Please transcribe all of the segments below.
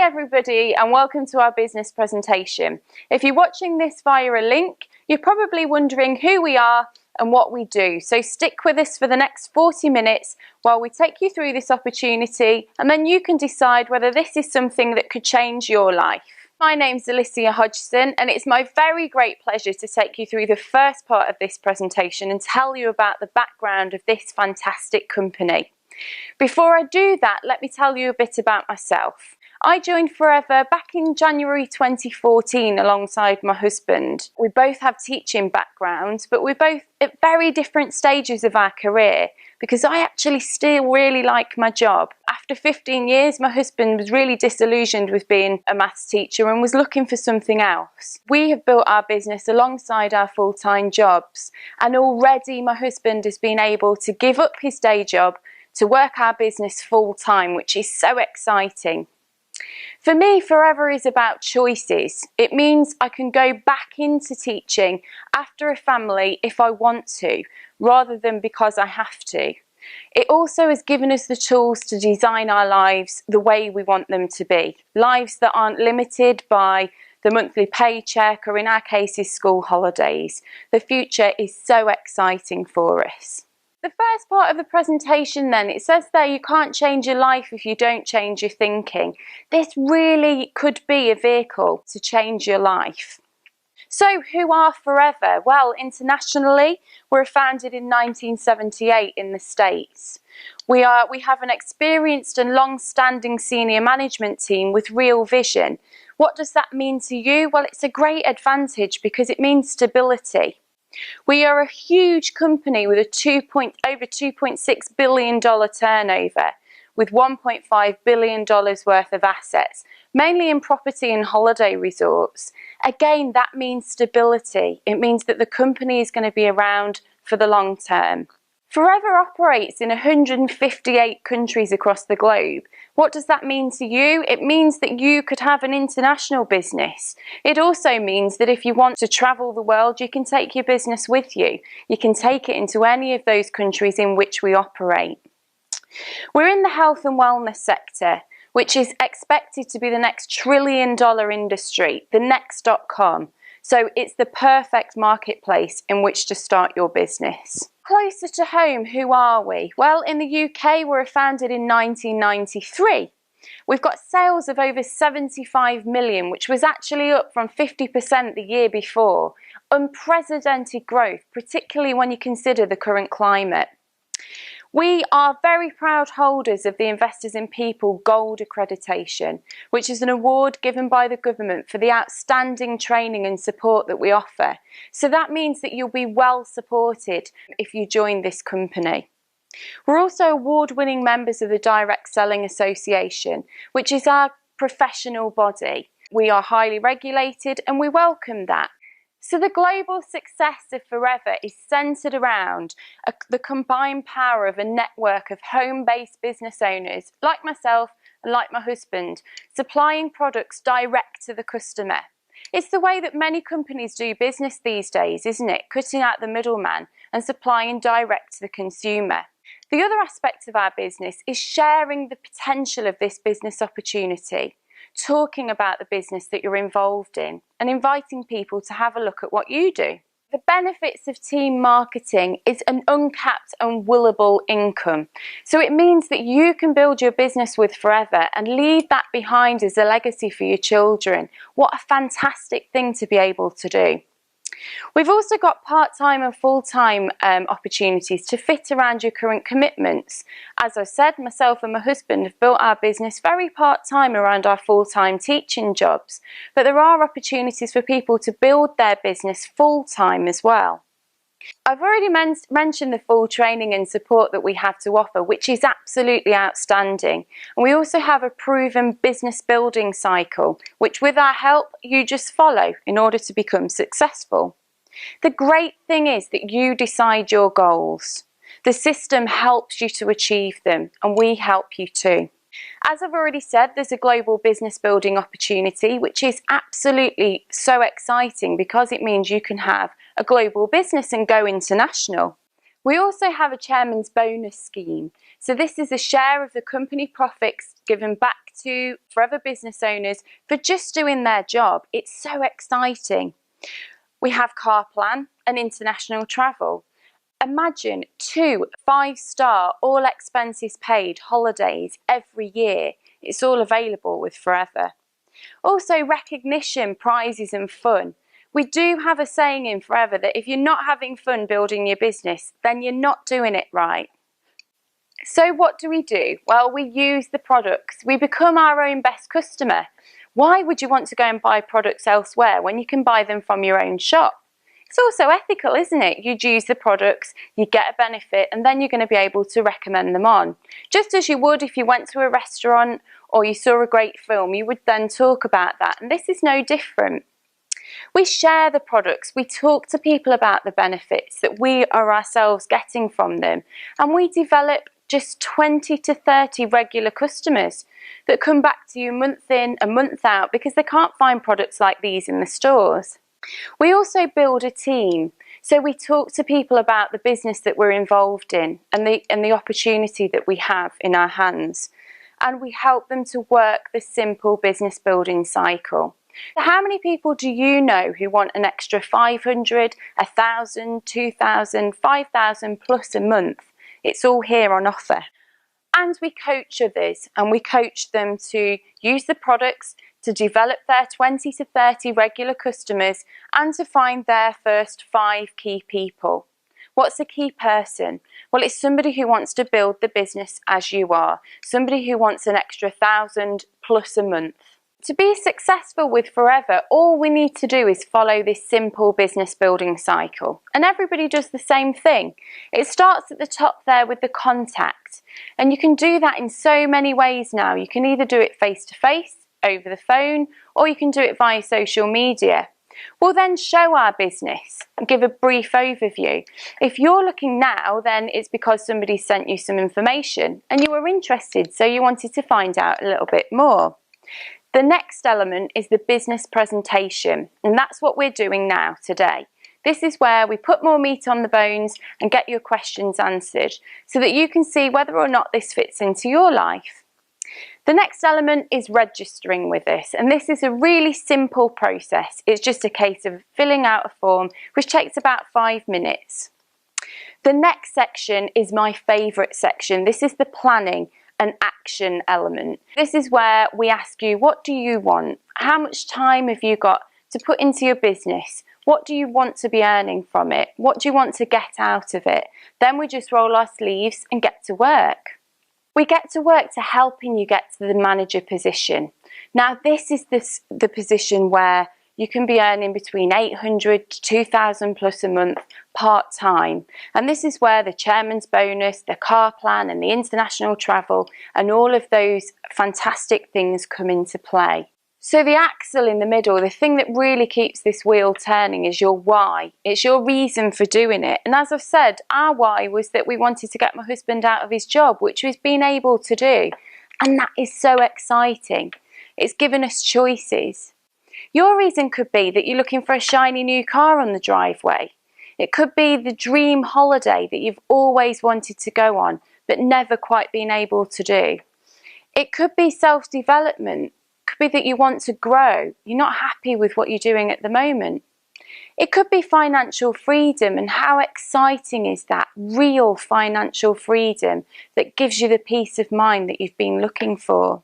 Hi everybody and welcome to our business presentation. If you're watching this via a link, you're probably wondering who we are and what we do. So stick with us for the next 40 minutes while we take you through this opportunity, and then you can decide whether this is something that could change your life. My name's Alicia Hodgson and it's my very great pleasure to take you through the first part of this presentation and tell you about the background of this fantastic company. Before I do that, let me tell you a bit about myself. I joined Forever back in January 2014 alongside my husband. We both have teaching backgrounds, but we're both at very different stages of our career because I actually still really like my job. After 15 years, my husband was really disillusioned with being a maths teacher and was looking for something else. We have built our business alongside our full-time jobs, and already my husband has been able to give up his day job to work our business full-time, which is so exciting. For me, Forever is about choices. It means I can go back into teaching after a family if I want to, rather than because I have to. It also has given us the tools to design our lives the way we want them to be. Lives that aren't limited by the monthly paycheck or, in our cases, school holidays. The future is so exciting for us. The first part of the presentation then, it says there you can't change your life if you don't change your thinking. This really could be a vehicle to change your life. So who are Forever? Well, internationally, we're founded in 1978 in the States. We have an experienced and long-standing senior management team with real vision. What does that mean to you? Well, it's a great advantage because it means stability. We are a huge company with over $2.6 billion turnover, with $1.5 billion worth of assets, mainly in property and holiday resorts. Again, that means stability. It means that the company is going to be around for the long term. Forever operates in 158 countries across the globe. What does that mean to you? It means that you could have an international business. It also means that if you want to travel the world, you can take your business with you. You can take it into any of those countries in which we operate. We're in the health and wellness sector, which is expected to be the next trillion-dollar industry, the next.com. So it's the perfect marketplace in which to start your business. Closer to home, who are we? Well, in the UK, we were founded in 1993. We've got sales of over 75 million, which was actually up from 50% the year before. Unprecedented growth, particularly when you consider the current climate. We are very proud holders of the Investors in People Gold accreditation, which is an award given by the government for the outstanding training and support that we offer. So that means that you'll be well supported if you join this company. We're also award-winning members of the Direct Selling Association, which is our professional body. We are highly regulated and we welcome that. So the global success of Forever is centred around the combined power of a network of home-based business owners like myself and like my husband, supplying products direct to the customer. It's the way that many companies do business these days, isn't it? Cutting out the middleman and supplying direct to the consumer. The other aspect of our business is sharing the potential of this business opportunity, talking about the business that you're involved in and inviting people to have a look at what you do. The benefits of team marketing is an uncapped and willable income. So it means that you can build your business with Forever and leave that behind as a legacy for your children. What a fantastic thing to be able to do. We've also got part-time and full-time opportunities to fit around your current commitments. As I said, myself and my husband have built our business very part-time around our full-time teaching jobs, but there are opportunities for people to build their business full-time as well. I've already mentioned the full training and support that we have to offer, which is absolutely outstanding. And we also have a proven business building cycle, which with our help, you just follow in order to become successful. The great thing is that you decide your goals. The system helps you to achieve them, and we help you too. As I've already said, there's a global business building opportunity, which is absolutely so exciting because it means you can have a global business and go international. We also have a chairman's bonus scheme. So this is a share of the company profits given back to Forever business owners for just doing their job. It's so exciting. We have car plan and international travel. Imagine 2 5-star, all expenses paid holidays every year. It's all available with Forever. Also recognition, prizes and fun. We do have a saying in Forever that if you're not having fun building your business, then you're not doing it right. So what do? Well, we use the products. We become our own best customer. Why would you want to go and buy products elsewhere when you can buy them from your own shop? It's also ethical, isn't it? You'd use the products, you get a benefit, and then you're going to be able to recommend them on. Just as you would if you went to a restaurant or you saw a great film, you would then talk about that. And this is no different. We share the products, we talk to people about the benefits that we are ourselves getting from them, and we develop just 20 to 30 regular customers that come back to you month in and month out because they can't find products like these in the stores. We also build a team, so we talk to people about the business that we're involved in and the opportunity that we have in our hands, and we help them to work the simple business building cycle. So how many people do you know who want an extra 500, 1,000, 2,000, 5,000 plus a month? It's all here on offer. And we coach others, and we coach them to use the products, to develop their 20 to 30 regular customers, and to find their first 5 key people. What's a key person? Well, it's somebody who wants to build the business as you are, somebody who wants an extra 1,000 plus a month. To be successful with Forever, all we need to do is follow this simple business building cycle. And everybody does the same thing. It starts at the top there with the contact. And you can do that in so many ways now. You can either do it face to face, over the phone, or you can do it via social media. We'll then show our business and give a brief overview. If you're looking now, then it's because somebody sent you some information and you were interested, so you wanted to find out a little bit more. The next element is the business presentation, and that's what we're doing now today. This is where we put more meat on the bones and get your questions answered so that you can see whether or not this fits into your life. The next element is registering with us, and this is a really simple process. It's just a case of filling out a form which takes about 5 minutes. The next section is my favourite section. This is the planning and action element. This is where we ask you, what do you want? How much time have you got to put into your business? What do you want to be earning from it? What do you want to get out of it? Then we just roll our sleeves and get to work. We get to work to helping you get to the manager position. Now this is the position where you can be earning between 800 to 2,000 plus a month part-time. And this is where the chairman's bonus, the car plan and the international travel and all of those fantastic things come into play. So the axle in the middle, the thing that really keeps this wheel turning is your why. It's your reason for doing it. And as I've said, our why was that we wanted to get my husband out of his job, which we've been able to do. And that is so exciting. It's given us choices. Your reason could be that you're looking for a shiny new car on the driveway. It could be the dream holiday that you've always wanted to go on, but never quite been able to do. It could be self-development. Could be that you want to grow. You're not happy with what you're doing at the moment. It could be financial freedom, and how exciting is that? Real financial freedom that gives you the peace of mind that you've been looking for.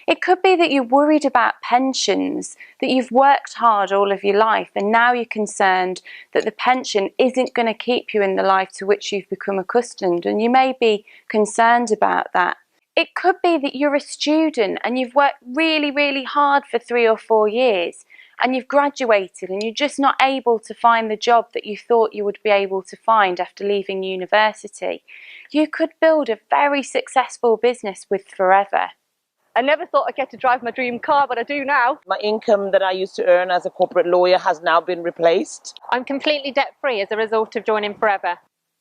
It could be that you're worried about pensions, that you've worked hard all of your life and now you're concerned that the pension isn't going to keep you in the life to which you've become accustomed, and you may be concerned about that. It could be that you're a student and you've worked really, really hard for 3 or 4 years and you've graduated and you're just not able to find the job that you thought you would be able to find after leaving university. You could build a very successful business with Forever. I never thought I'd get to drive my dream car, but I do now. My income that I used to earn as a corporate lawyer has now been replaced. I'm completely debt-free as a result of joining Forever.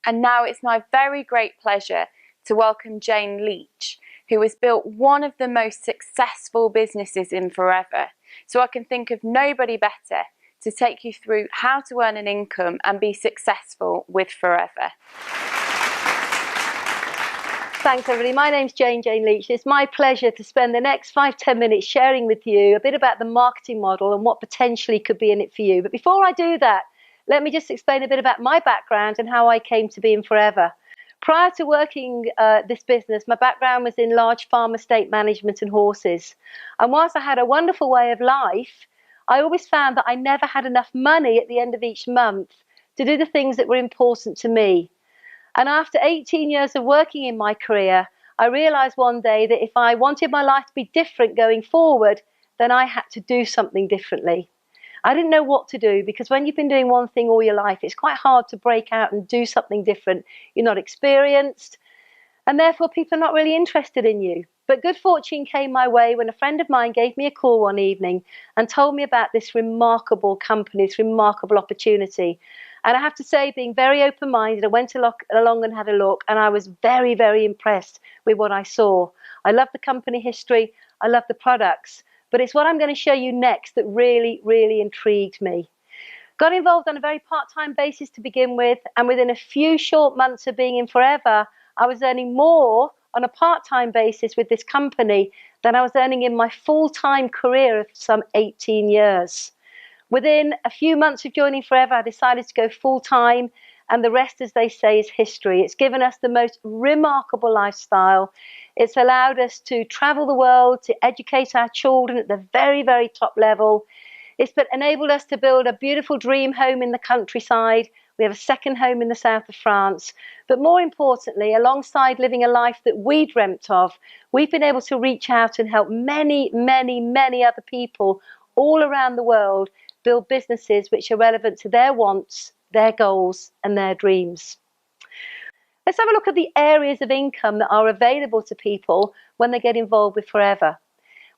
And now it's my very great pleasure to welcome Jane Leach, who has built one of the most successful businesses in Forever. So I can think of nobody better to take you through how to earn an income and be successful with Forever. Thanks everybody, my name's Jane Leach. It's my pleasure to spend the next 5-10 minutes sharing with you a bit about the marketing model and what potentially could be in it for you. But before I do that, let me just explain a bit about my background and how I came to be in Forever. Prior to working this business, my background was in large farm estate management and horses. And whilst I had a wonderful way of life, I always found that I never had enough money at the end of each month to do the things that were important to me. And after 18 years of working in my career, I realized one day that if I wanted my life to be different going forward, then I had to do something differently. I didn't know what to do, because when you've been doing one thing all your life, it's quite hard to break out and do something different. You're not experienced, and therefore people are not really interested in you. But good fortune came my way when a friend of mine gave me a call one evening and told me about this remarkable company, this remarkable opportunity. And I have to say, being very open-minded, I went along and had a look, and I was very, very impressed with what I saw. I love the company history, I love the products, but it's what I'm going to show you next that really, really intrigued me. Got involved on a very part-time basis to begin with, and within a few short months of being in Forever, I was earning more on a part-time basis with this company than I was earning in my full-time career of some 18 years. Within a few months of joining Forever, I decided to go full-time, and the rest, as they say, is history. It's given us the most remarkable lifestyle. It's allowed us to travel the world, to educate our children at the very, very top level. It's enabled us to build a beautiful dream home in the countryside. We have a second home in the south of France. But more importantly, alongside living a life that we dreamt of, we've been able to reach out and help many, many, many other people all around the world build businesses which are relevant to their wants, their goals, and their dreams. Let's have a look at the areas of income that are available to people when they get involved with Forever.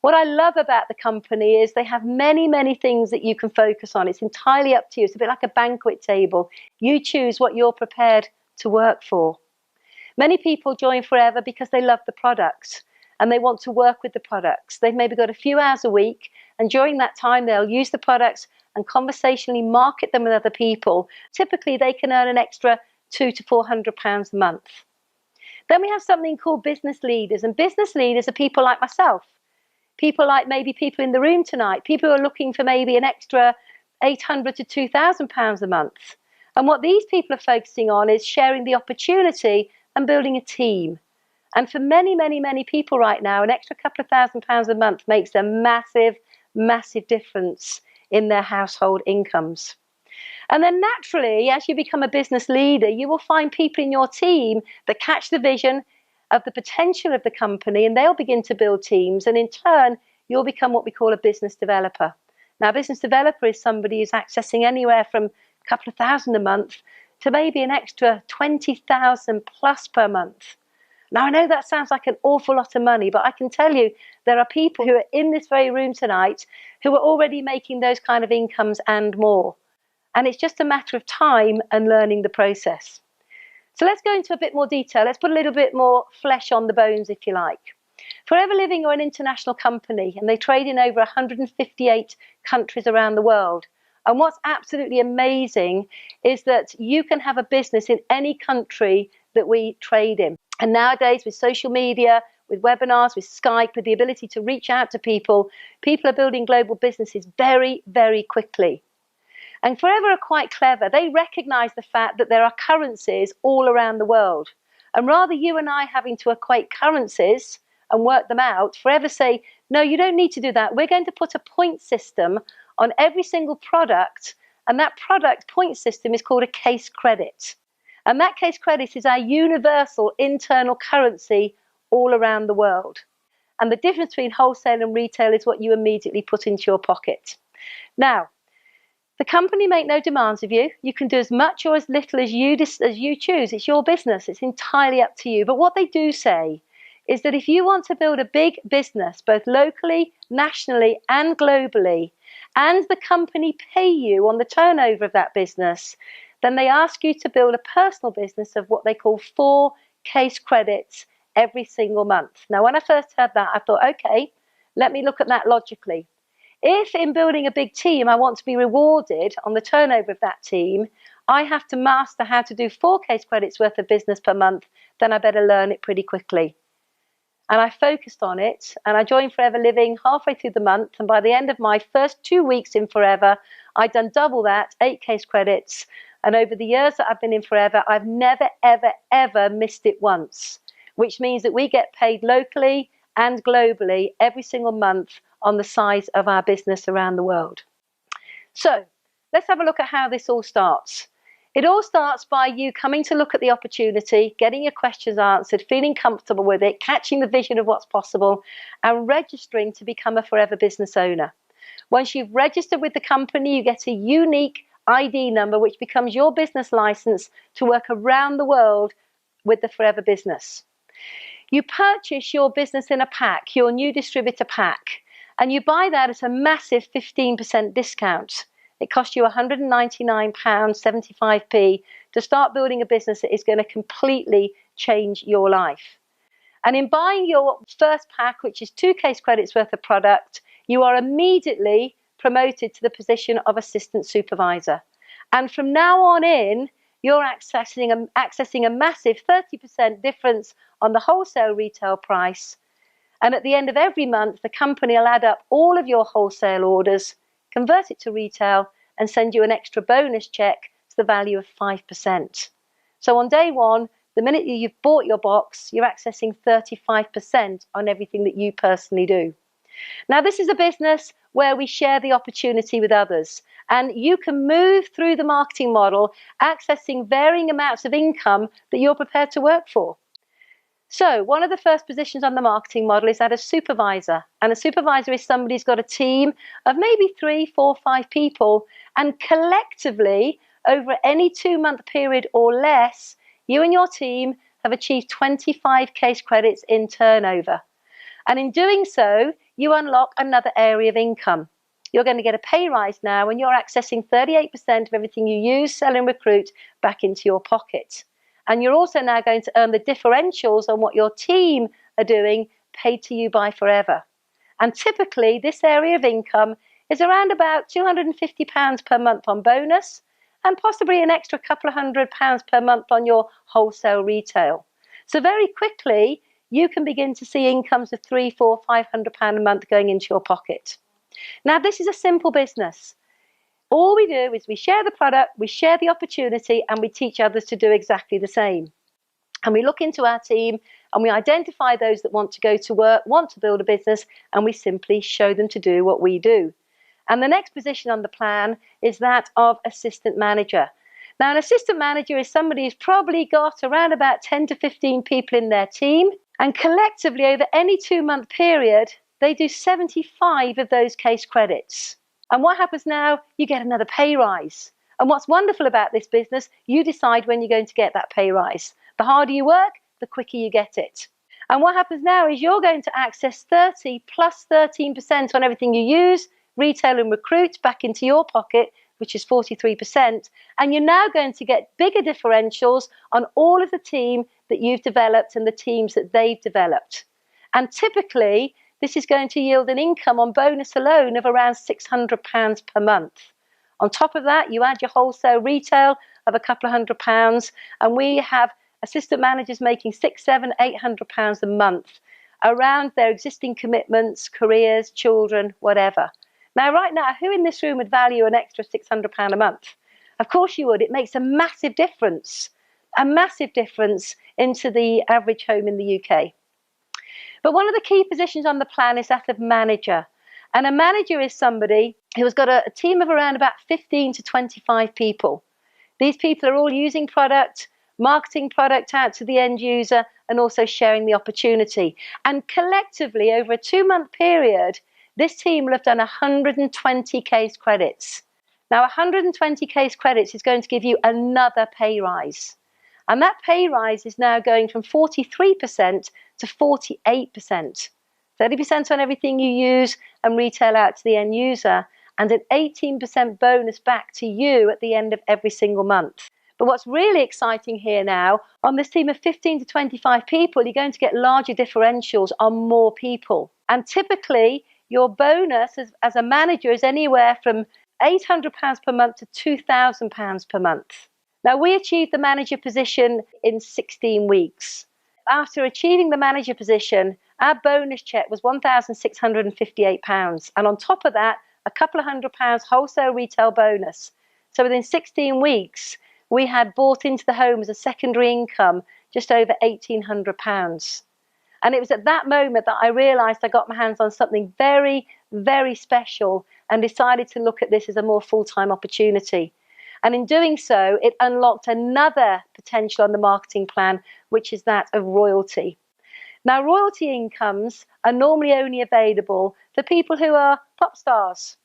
What I love about the company is they have many, many things that you can focus on. It's entirely up to you. It's a bit like a banquet table. You choose what you're prepared to work for. Many people join Forever because they love the products and they want to work with the products. They've maybe got a few hours a week, and during that time they'll use the products and conversationally market them with other people. Typically they can earn an extra £200 to £400 a month. Then we have something called business leaders, and business leaders are people like myself. People like maybe people in the room tonight, people who are looking for maybe an extra £800 to £2,000 a month. And what these people are focusing on is sharing the opportunity and building a team. And for many, many, many people right now, an extra couple of £1,000s a month makes a massive, massive difference in their household incomes. And then naturally, as you become a business leader, you will find people in your team that catch the vision of the potential of the company, and they'll begin to build teams, and in turn you'll become what we call a business developer. Now, a business developer is somebody who's accessing anywhere from a couple of thousand a month to maybe an extra 20,000 plus per month. Now, I know that sounds like an awful lot of money, but I can tell you there are people who are in this very room tonight who are already making those kind of incomes and more. And it's just a matter of time and learning the process. So let's go into a bit more detail. Let's put a little bit more flesh on the bones, if you like. Forever Living are an international company, and they trade in over 158 countries around the world. And what's absolutely amazing is that you can have a business in any country that we trade in. And nowadays, with social media, with webinars, with Skype, with the ability to reach out to people, people are building global businesses very, very quickly. And Forever are quite clever. They recognize the fact that there are currencies all around the world. And rather you and I having to equate currencies and work them out, Forever say, no, you don't need to do that. We're going to put a point system on every single product, and that product point system is called a case credit. And that case credit is our universal internal currency all around the world. And the difference between wholesale and retail is what you immediately put into your pocket. Now, the company make no demands of you. You can do as much or as little as you choose. It's your business. It's entirely up to you. But what they do say is that if you want to build a big business, both locally, nationally, and globally, and the company pay you on the turnover of that business, then they ask you to build a personal business of what they call 4 case credits every single month. Now, when I first heard that, I thought, okay, let me look at that logically. If in building a big team, I want to be rewarded on the turnover of that team, I have to master how to do 4 case credits worth of business per month, then I better learn it pretty quickly. And I focused on it, and I joined Forever Living halfway through the month, and by the end of my first 2 weeks in Forever, I'd done double that, 8 case credits, and over the years that I've been in Forever, I've never, ever, ever missed it once, which means that we get paid locally and globally every single month on the size of our business around the world. So let's have a look at how this all starts. It all starts by you coming to look at the opportunity, getting your questions answered, feeling comfortable with it, catching the vision of what's possible, and registering to become a Forever business owner. Once you've registered with the company, you get a unique ID number, which becomes your business license to work around the world with the Forever business. You purchase your business in a pack, your new distributor pack, and you buy that at a massive 15% discount. It costs you £199.75p to start building a business that is going to completely change your life. And in buying your first pack, which is 2 case credits worth of product, you are immediately promoted to the position of assistant supervisor. And from now on in, you're accessing a massive 30% difference on the wholesale retail price. And at the end of every month, the company will add up all of your wholesale orders, convert it to retail, and send you an extra bonus check to the value of 5%. So on day one, the minute you've bought your box, you're accessing 35% on everything that you personally do. Now, this is a business where we share the opportunity with others, and you can move through the marketing model, accessing varying amounts of income that you're prepared to work for. So one of the first positions on the marketing model is that of supervisor. And a supervisor is somebody who's got a team of maybe 3, 4, 5 people. And collectively, over any 2-month period or less, you and your team have achieved 25 case credits in turnover. And in doing so, you unlock another area of income. You're going to get a pay rise now, and you're accessing 38% of everything you use, sell, and recruit back into your pocket. And you're also now going to earn the differentials on what your team are doing, paid to you by Forever. And typically, this area of income is around about £250 per month on bonus, and possibly an extra couple of £100 per month on your wholesale retail. So very quickly, you can begin to see incomes of £300, £400, £500 a month going into your pocket. Now, this is a simple business. All we do is we share the product, we share the opportunity, and we teach others to do exactly the same. And we look into our team and we identify those that want to go to work, want to build a business, and we simply show them to do what we do. And the next position on the plan is that of assistant manager. Now, an assistant manager is somebody who's probably got around about 10 to 15 people in their team, and collectively over any 2-month period, they do 75 of those case credits. And what happens now? You get another pay rise. And what's wonderful about this business, you decide when you're going to get that pay rise. The harder you work, the quicker you get it. And what happens now is you're going to access 30 plus 13% on everything you use, retail and recruit back into your pocket, which is 43%. And you're now going to get bigger differentials on all of the team that you've developed and the teams that they've developed. And typically, this is going to yield an income on bonus alone of around £600 per month. On top of that, you add your wholesale retail of a couple of £100, and we have assistant managers making £600, £700, £800 a month around their existing commitments, careers, children, whatever. Now, right now, who in this room would value an extra £600 a month? Of course you would. It makes a massive difference into the average home in the UK. But one of the key positions on the plan is that of manager. And a manager is somebody who has got a team of around about 15 to 25 people. These people are all using product, marketing product out to the end user, and also sharing the opportunity. And collectively, over a 2-month period, this team will have done 120 case credits. Now, 120 case credits is going to give you another pay rise. And that pay rise is now going from 43% to 48%. 30% on everything you use and retail out to the end user, and an 18% bonus back to you at the end of every single month. But what's really exciting here now, on this team of 15 to 25 people, you're going to get larger differentials on more people. And typically, your bonus as a manager is anywhere from £800 per month to £2,000 per month. Now, we achieved the manager position in 16 weeks. After achieving the manager position, our bonus check was £1,658. And on top of that, a couple of £100 wholesale retail bonus. So within 16 weeks, we had bought into the home as a secondary income just over £1,800. And it was at that moment that I realised I got my hands on something very, very special and decided to look at this as a more full-time opportunity. And in doing so, it unlocked another potential on the marketing plan, which is that of royalty. Now, royalty incomes are normally only available for people who are pop stars,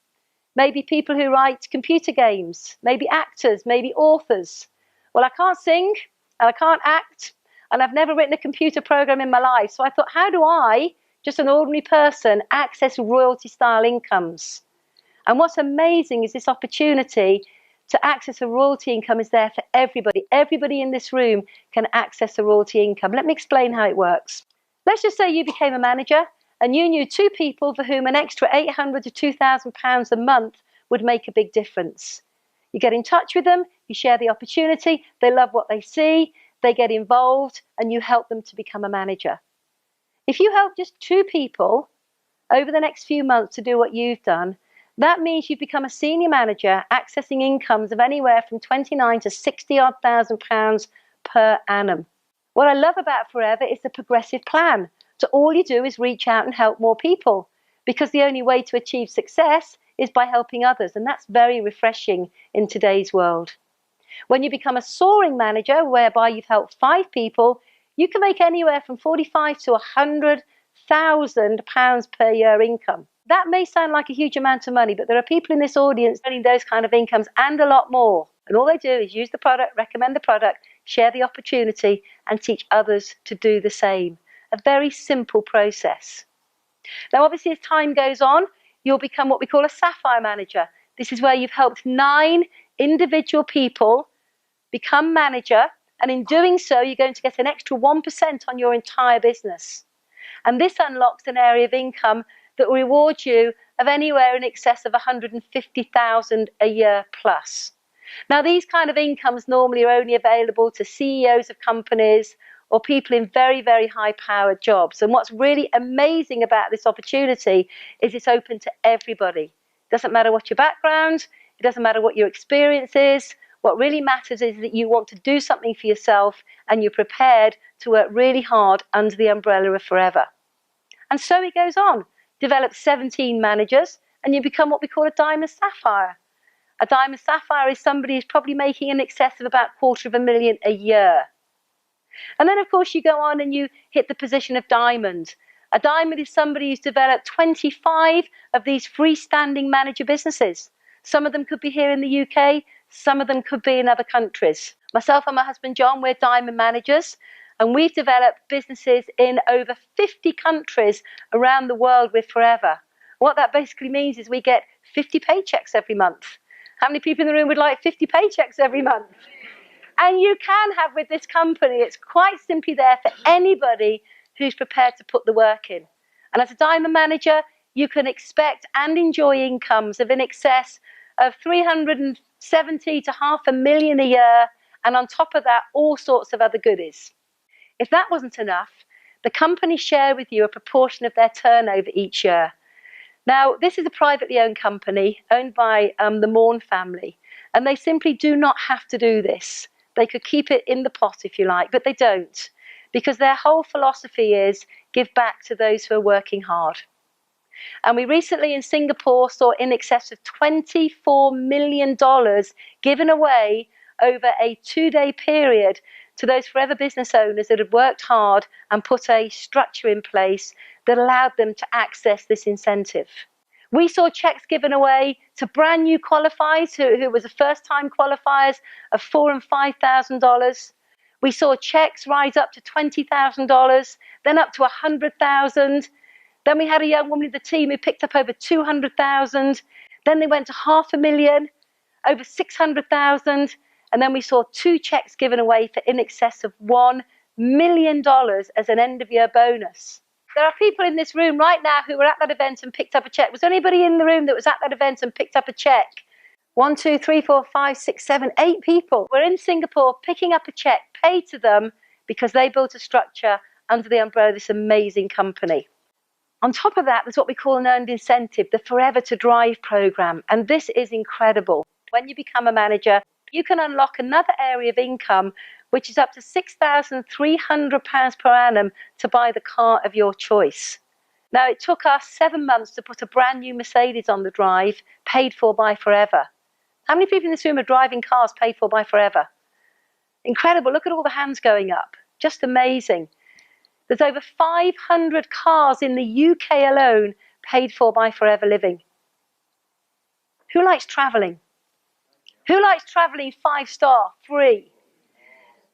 maybe people who write computer games, maybe actors, maybe authors. Well, I can't sing and I can't act, and I've never written a computer program in my life. So I thought, how do I, just an ordinary person, access royalty style incomes? And what's amazing is this opportunity to access a royalty income is there for everybody. Everybody in this room can access a royalty income. Let me explain how it works. Let's just say you became a manager and you knew two people for whom an extra £800 to £2,000 a month would make a big difference. You get in touch with them, you share the opportunity, they love what they see, they get involved, and you help them to become a manager. If you help just two people over the next few months to do what you've done, that means you've become a senior manager accessing incomes of anywhere from 29 to 60 odd £1,000 per annum. What I love about Forever is the progressive plan. So all you do is reach out and help more people, because the only way to achieve success is by helping others. And that's very refreshing in today's world. When you become a soaring manager, whereby you've helped 5 people, you can make anywhere from £45,000 to £100,000 per year income. That may sound like a huge amount of money, but there are people in this audience earning those kind of incomes and a lot more. And all they do is use the product, recommend the product, share the opportunity, and teach others to do the same. A very simple process. Now, obviously, as time goes on, you'll become what we call a sapphire manager. This is where you've helped 9 individual people become manager, and in doing so, you're going to get an extra 1% on your entire business. And this unlocks an area of income that will reward you of anywhere in excess of £150,000 a year plus. Now, these kind of incomes normally are only available to CEOs of companies or people in very, very high-powered jobs. And what's really amazing about this opportunity is it's open to everybody. It doesn't matter what your background, it doesn't matter what your experience is. What really matters is that you want to do something for yourself and you're prepared to work really hard under the umbrella of Forever. And so it goes on. Develop 17 managers and you become what we call a diamond sapphire. A diamond sapphire is somebody who's probably making in excess of about £250,000 a year. And then, of course, you go on and you hit the position of diamond. A diamond is somebody who's developed 25 of these freestanding manager businesses. Some of them could be here in the UK, some of them could be in other countries. Myself and my husband John, we're diamond managers, and we've developed businesses in over 50 countries around the world with Forever. What that basically means is we get 50 paychecks every month. How many people in the room would like 50 paychecks every month? And you can have with this company, it's quite simply there for anybody who's prepared to put the work in. And as a diamond manager, you can expect and enjoy incomes of in excess of 370 to £500,000 a year, and on top of that, all sorts of other goodies. If that wasn't enough, the company share with you a proportion of their turnover each year. Now, this is a privately owned company owned by the Morn family, and they simply do not have to do this. They could keep it in the pot if you like, but they don't, because their whole philosophy is give back to those who are working hard. And we recently in Singapore saw in excess of $24 million given away over a 2-day period to those Forever business owners that had worked hard and put a structure in place that allowed them to access this incentive. We saw checks given away to brand new qualifiers who was the first-time qualifiers of $4,000 and $5,000. We saw checks rise up to $20,000, then up to $100,000. Then we had a young woman in the team who picked up over $200,000. Then they went to $500,000, over $600,000. And then we saw 2 checks given away for in excess of $1 million as an end-of-year bonus. There are people in this room right now who were at that event and picked up a check. Was there anybody in the room that was at that event and picked up a check? 1, 2, 3, 4, 5, 6, 7, 8 people were in Singapore picking up a check paid to them because they built a structure under the umbrella of this amazing company. On top of that, there's what we call an earned incentive, the Forever to Drive program. And this is incredible. When you become a manager, you can unlock another area of income, which is up to £6,300 per annum to buy the car of your choice. Now, it took us 7 months to put a brand new Mercedes on the drive, paid for by Forever. How many people in this room are driving cars paid for by Forever? Incredible. Look at all the hands going up. Just amazing. There's over 500 cars in the UK alone paid for by Forever Living. Who likes travelling? Who likes travelling 5-star, free?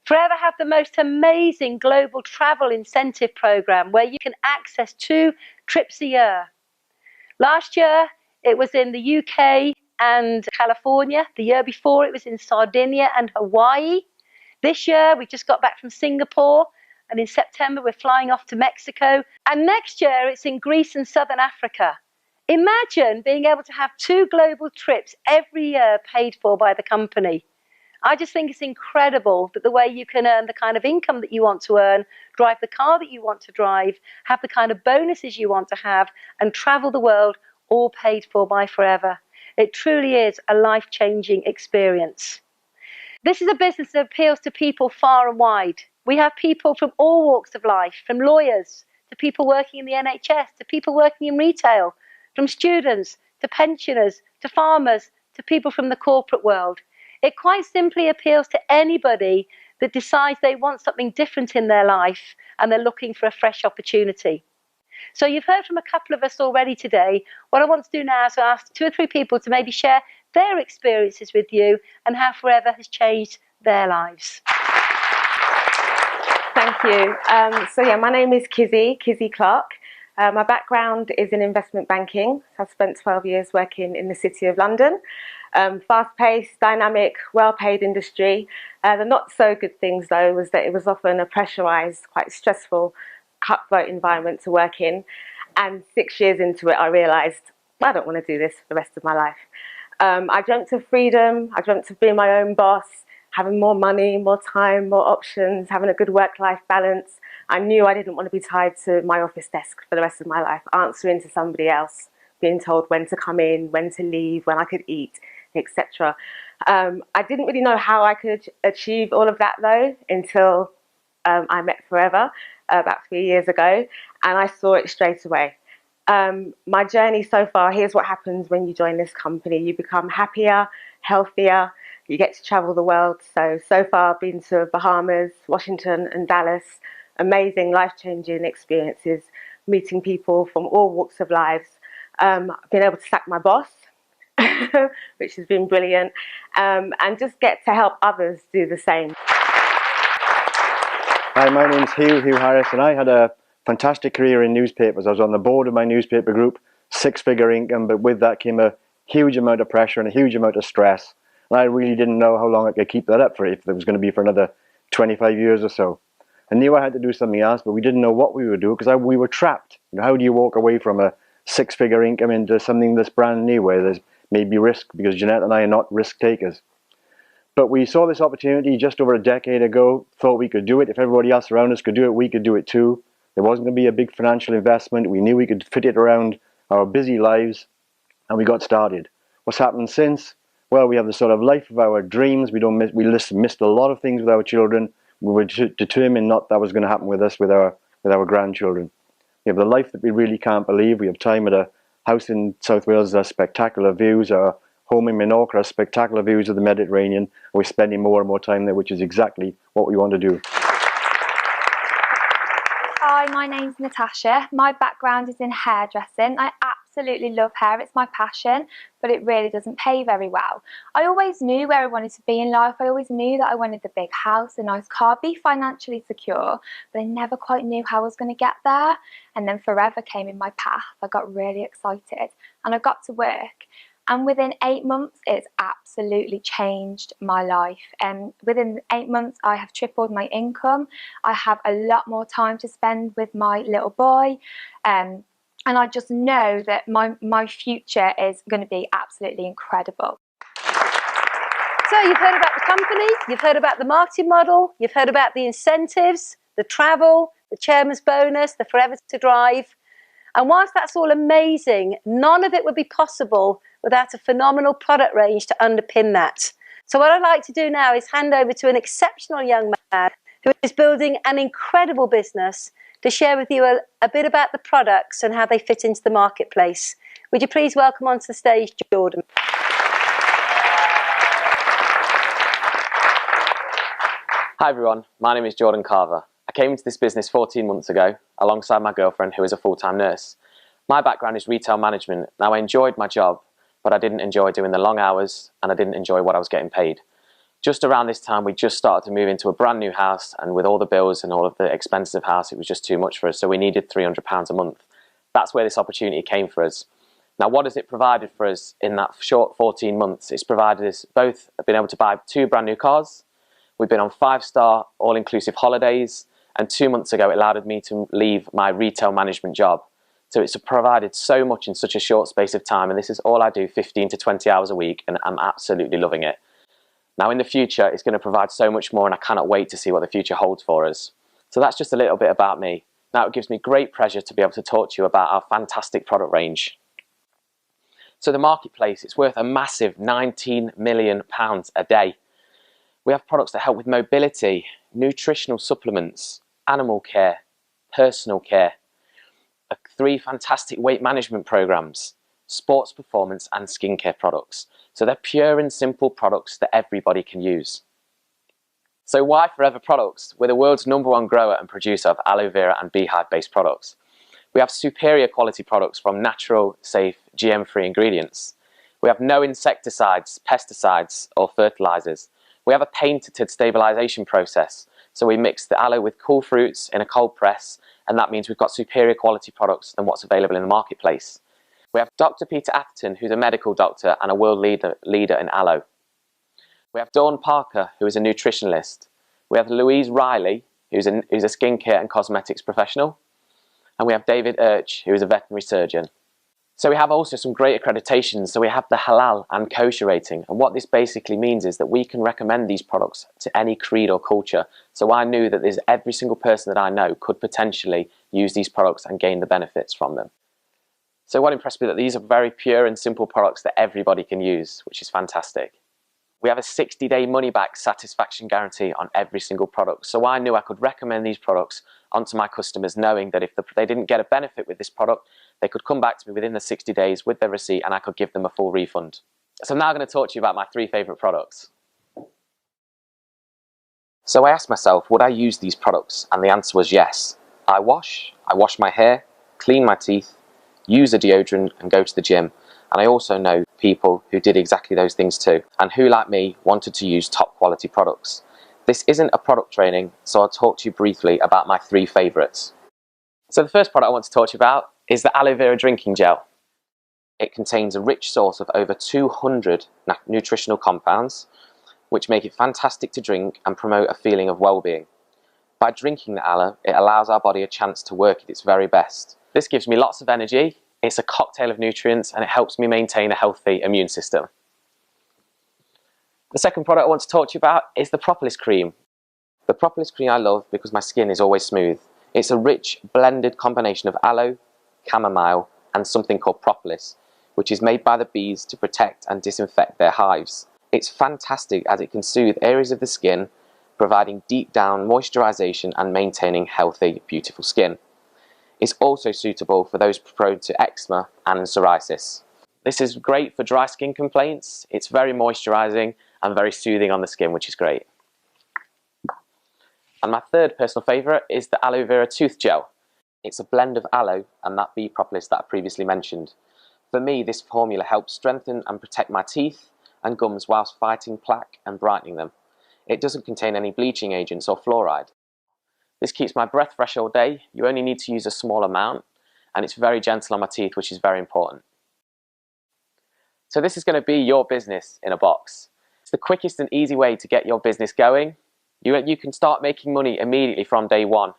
Forever have the most amazing global travel incentive program where you can access 2 trips a year. Last year, it was in the UK and California. The year before, it was in Sardinia and Hawaii. This year, we just got back from Singapore. And in September, we're flying off to Mexico. And next year, it's in Greece and Southern Africa. Imagine being able to have 2 global trips every year paid for by the company. I just think it's incredible that the way you can earn the kind of income that you want to earn, drive the car that you want to drive, have the kind of bonuses you want to have, and travel the world, all paid for by Forever. It truly is a life-changing experience. This is a business that appeals to people far and wide. We have people from all walks of life, from lawyers to people working in the NHS, to people working in retail, from students to pensioners, to farmers, to people from the corporate world. It quite simply appeals to anybody that decides they want something different in their life and they're looking for a fresh opportunity. So you've heard from a couple of us already today. What I want to do now is ask 2 or 3 people to maybe share their experiences with you and how Forever has changed their lives. Thank you. My name is Kizzy Clark. My background is in investment banking. I've spent 12 years working in the City of London. Fast-paced, dynamic, well-paid industry. The not-so-good things, though, was that it was often a pressurised, quite stressful, cutthroat environment to work in. And 6 years into it, I realised, I don't want to do this for the rest of my life. I dreamt of freedom. I dreamt of being my own boss, having more money, more time, more options, having a good work-life balance. I knew I didn't want to be tied to my office desk for the rest of my life, answering to somebody else, being told when to come in, when to leave, when I could eat, etc. I didn't really know how I could achieve all of that, though, until I met Forever about 3 years ago, and I saw it straight away. My journey so far, here's what happens when you join this company. You become happier, healthier, you get to travel the world. So far I've been to Bahamas, Washington and Dallas. Amazing, life-changing experiences, meeting people from all walks of lives. I've been able to sack my boss, which has been brilliant, and just get to help others do the same. Hi, my name's Hugh Harris, and I had a fantastic career in newspapers. I was on the board of my newspaper group, 6-figure income, but with that came a huge amount of pressure and a huge amount of stress. And I really didn't know how long I could keep that up for, if it was going to be for another 25 years or so. I knew I had to do something else, but we didn't know what we would do because we were trapped. You know, how do you walk away from a 6-figure income into something that's brand new where there's maybe risk, because Jeanette and I are not risk takers. But we saw this opportunity just over a decade ago, thought we could do it. If everybody else around us could do it, we could do it too. There wasn't going to be a big financial investment. We knew we could fit it around our busy lives, and we got started. What's happened since? Well, we have the sort of life of our dreams. We missed a lot of things with our children. We were determined that was going to happen with us, with our grandchildren. We have the life that we really can't believe. We have time at a house in South Wales that has spectacular views. Our home in Menorca has spectacular views of the Mediterranean. We're spending more and more time there, which is exactly what we want to do. Hi, my name's Natasha. My background is in hairdressing. I absolutely love hair, it's my passion, but it really doesn't pay very well. I always knew where I wanted to be in life. I always knew that I wanted the big house, a nice car, be financially secure, but I never quite knew how I was going to get there. And then Forever came in my path. I got really excited and I got to work. And within 8 months, it's absolutely changed my life. Within 8 months, I have tripled my income. I have a lot more time to spend with my little boy. And I just know that my future is going to be absolutely incredible. So you've heard about the company, you've heard about the marketing model, you've heard about the incentives, the travel, the chairman's bonus, the forever to drive. And whilst that's all amazing, none of it would be possible without a phenomenal product range to underpin that. So what I'd like to do now is hand over to an exceptional young man who is building an incredible business to share with you a bit about the products and how they fit into the marketplace. Would you please welcome onto the stage, Jordan? Hi everyone, my name is Jordan Carver. I came into this business 14 months ago alongside my girlfriend who is a full-time nurse. My background is retail management. Now I enjoyed my job, but I didn't enjoy doing the long hours and I didn't enjoy what I was getting paid. Just around this time we just started to move into a brand new house, and with all the bills and all of the expenses of house it was just too much for us, so we needed £300 a month. That's where this opportunity came for us. Now what has it provided for us in that short 14 months? It's provided us both being able to buy 2 brand new cars. We've been on 5-star all-inclusive holidays, and 2 months ago it allowed me to leave my retail management job. So it's provided so much in such a short space of time, and this is all I do 15 to 20 hours a week, and I'm absolutely loving it. Now in the future it's going to provide so much more, and I cannot wait to see what the future holds for us. So that's just a little bit about me. Now it gives me great pleasure to be able to talk to you about our fantastic product range. So the marketplace, it's worth a massive £19 million a day. We have products that help with mobility, nutritional supplements, animal care, personal care, 3 fantastic weight management programs, sports performance and skincare products. So they're pure and simple products that everybody can use. So why Forever Products? We're the world's #1 grower and producer of aloe vera and beehive based products. We have superior quality products from natural, safe, GM-free ingredients. We have no insecticides, pesticides or fertilizers. We have a patented stabilization process. So we mix the aloe with cool fruits in a cold press, and that means we've got superior quality products than what's available in the marketplace. We have Dr. Peter Atherton, who's a medical doctor and a world leader in aloe. We have Dawn Parker, who is a nutritionalist. We have Louise Riley, who's a skincare and cosmetics professional. And we have David Urch, who is a veterinary surgeon. So we have also some great accreditations. So we have the halal and kosher rating. And what this basically means is that we can recommend these products to any creed or culture. So I knew that every single person that I know could potentially use these products and gain the benefits from them. So what impressed me that these are very pure and simple products that everybody can use, which is fantastic. We have a 60-day money-back satisfaction guarantee on every single product. So I knew I could recommend these products onto my customers, knowing that if they didn't get a benefit with this product, they could come back to me within the 60 days with their receipt and I could give them a full refund. So I'm now going to talk to you about my 3 favourite products. So I asked myself, would I use these products? And the answer was yes. I wash my hair, clean my teeth, use a deodorant and go to the gym. And I also know people who did exactly those things too, and who, like me, wanted to use top quality products. This isn't a product training, so I'll talk to you briefly about my 3 favourites. So the first product I want to talk to you about is the aloe vera drinking gel. It contains a rich source of over 200 nutritional compounds, which make it fantastic to drink and promote a feeling of well-being. By drinking the aloe, it allows our body a chance to work at its very best. This gives me lots of energy. It's a cocktail of nutrients and it helps me maintain a healthy immune system. The second product I want to talk to you about is the Propolis cream. The Propolis cream I love because my skin is always smooth. It's a rich blended combination of aloe, chamomile and something called propolis, which is made by the bees to protect and disinfect their hives. It's fantastic as it can soothe areas of the skin, providing deep down moisturization and maintaining healthy, beautiful skin. It's also suitable for those prone to eczema and psoriasis. This is great for dry skin complaints. It's very moisturizing and very soothing on the skin, which is great. And my third personal favorite is the aloe vera tooth gel. It's a blend of aloe and that bee propolis that I previously mentioned. For me, this formula helps strengthen and protect my teeth and gums whilst fighting plaque and brightening them. It doesn't contain any bleaching agents or fluoride. This keeps my breath fresh all day. You only need to use a small amount, and it's very gentle on my teeth, which is very important. So this is going to be your business in a box. It's the quickest and easy way to get your business going. You can start making money immediately from day one.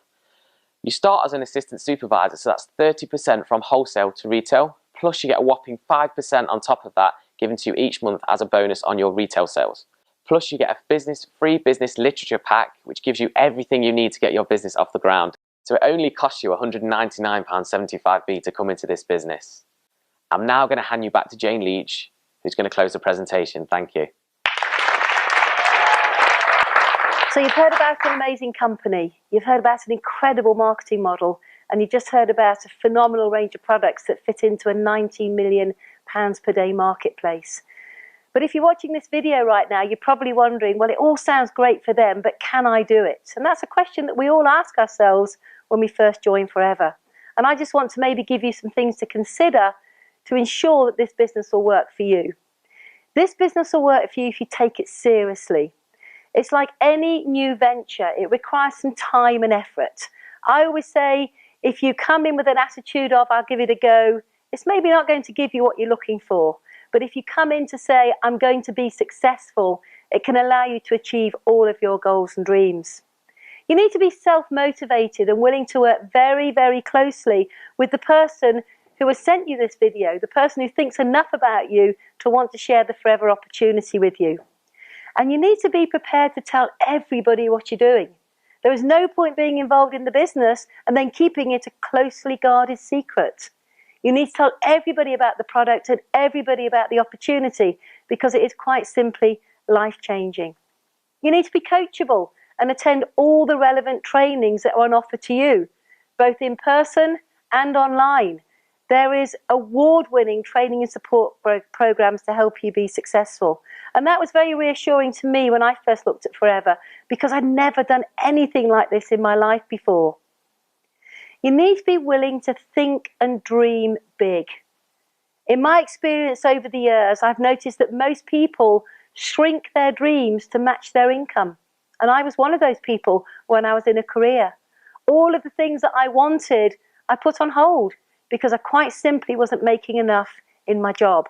You start as an assistant supervisor, so that's 30% from wholesale to retail, plus you get a whopping 5% on top of that given to you each month as a bonus on your retail sales. Plus you get a free business literature pack, which gives you everything you need to get your business off the ground. So it only costs you £199.75 to come into this business. I'm now going to hand you back to Jane Leach, who's going to close the presentation. Thank you. So you've heard about an amazing company, you've heard about an incredible marketing model, and you've just heard about a phenomenal range of products that fit into a £19 million per day marketplace. But if you're watching this video right now, you're probably wondering, well, it all sounds great for them, but can I do it? And that's a question that we all ask ourselves when we first join Forever. And I just want to maybe give you some things to consider to ensure that this business will work for you. This business will work for you if you take it seriously. It's like any new venture, it requires some time and effort. I always say, if you come in with an attitude of, I'll give it a go, it's maybe not going to give you what you're looking for. But if you come in to say, I'm going to be successful, it can allow you to achieve all of your goals and dreams. You need to be self-motivated and willing to work very, very closely with the person who has sent you this video, the person who thinks enough about you to want to share the Forever opportunity with you. And you need to be prepared to tell everybody what you're doing. There is no point being involved in the business and then keeping it a closely guarded secret. You need to tell everybody about the product and everybody about the opportunity because it is quite simply life-changing. You need to be coachable and attend all the relevant trainings that are on offer to you, both in person and online. There is award-winning training and support programs to help you be successful. And that was very reassuring to me when I first looked at Forever because I'd never done anything like this in my life before. You need to be willing to think and dream big. In my experience over the years, I've noticed that most people shrink their dreams to match their income. And I was one of those people when I was in a career. All of the things that I wanted, I put on hold because I quite simply wasn't making enough in my job.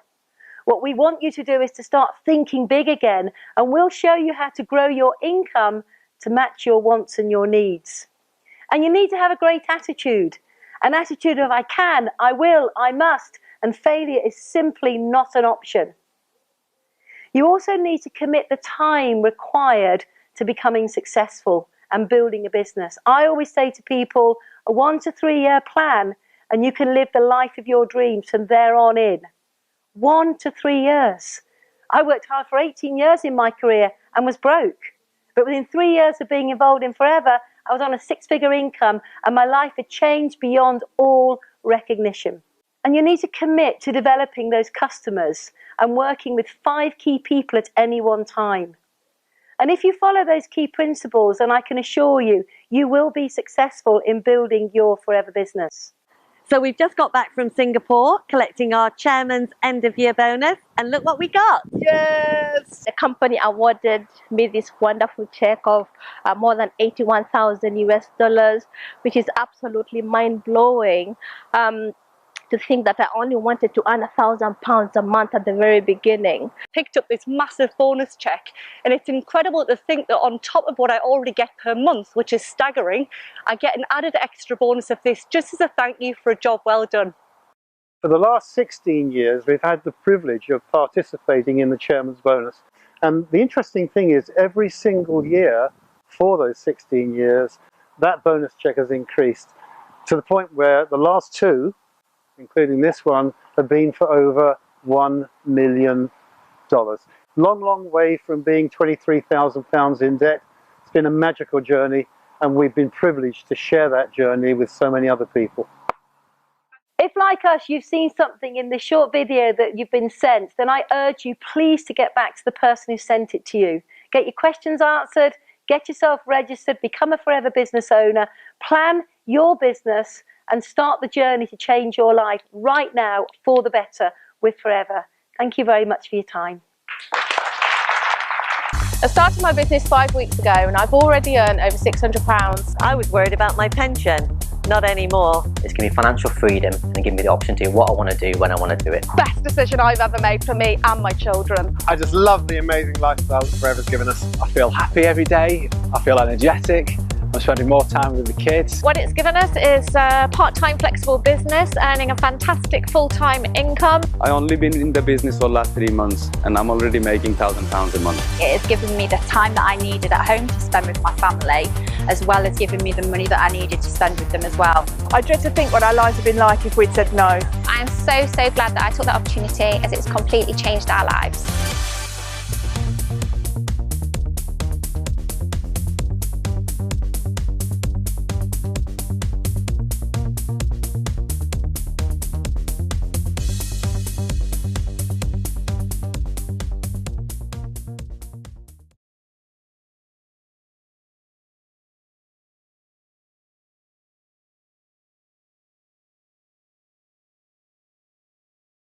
What we want you to do is to start thinking big again, and we'll show you how to grow your income to match your wants and your needs. And you need to have a great attitude, an attitude of I can, I will, I must, and failure is simply not an option. You also need to commit the time required to becoming successful and building a business. I always say to people, a 1 to 3 year plan, and you can live the life of your dreams from there on in. 1 to 3 years. I worked hard for 18 years in my career and was broke. But within 3 years of being involved in Forever, I was on a 6-figure income and my life had changed beyond all recognition. And you need to commit to developing those customers and working with 5 key people at any one time. And if you follow those key principles, then I can assure you, you will be successful in building your Forever business. So we've just got back from Singapore, collecting our chairman's end of year bonus, and look what we got. Yes! The company awarded me this wonderful check of more than 81,000 US dollars, which is absolutely mind-blowing. To think that I only wanted to earn £1,000 a month at the very beginning. Picked up this massive bonus check, and it's incredible to think that on top of what I already get per month, which is staggering, I get an added extra bonus of this just as a thank you for a job well done. For the last 16 years, we've had the privilege of participating in the chairman's bonus. And the interesting thing is every single year for those 16 years, that bonus check has increased to the point where the last 2, including this one, have been for over $1 million. Long way from being £23,000 in debt. It's been a magical journey, and we've been privileged to share that journey with so many other people. If, like us, you've seen something in this short video that you've been sent, then I urge you please to get back to the person who sent it to you. Get your questions answered, get yourself registered, become a Forever business owner, plan your business, and start the journey to change your life right now for the better with Forever. Thank you very much for your time. I started my business 5 weeks ago and I've already earned over £600. I was worried about my pension. Not anymore. It's given me financial freedom and given me the option to do what I want to do when I want to do it. Best decision I've ever made for me and my children. I just love the amazing lifestyle that Forever's given us. I feel happy every day. I feel energetic. I'm spending more time with the kids. What it's given us is a part-time flexible business, earning a fantastic full-time income. I only been in the business for the last 3 months and I'm already making £1,000 a month. It has given me the time that I needed at home to spend with my family, as well as giving me the money that I needed to spend with them as well. I dread to think what our lives have been like if we'd said no. I'm so glad that I took that opportunity, as it's completely changed our lives.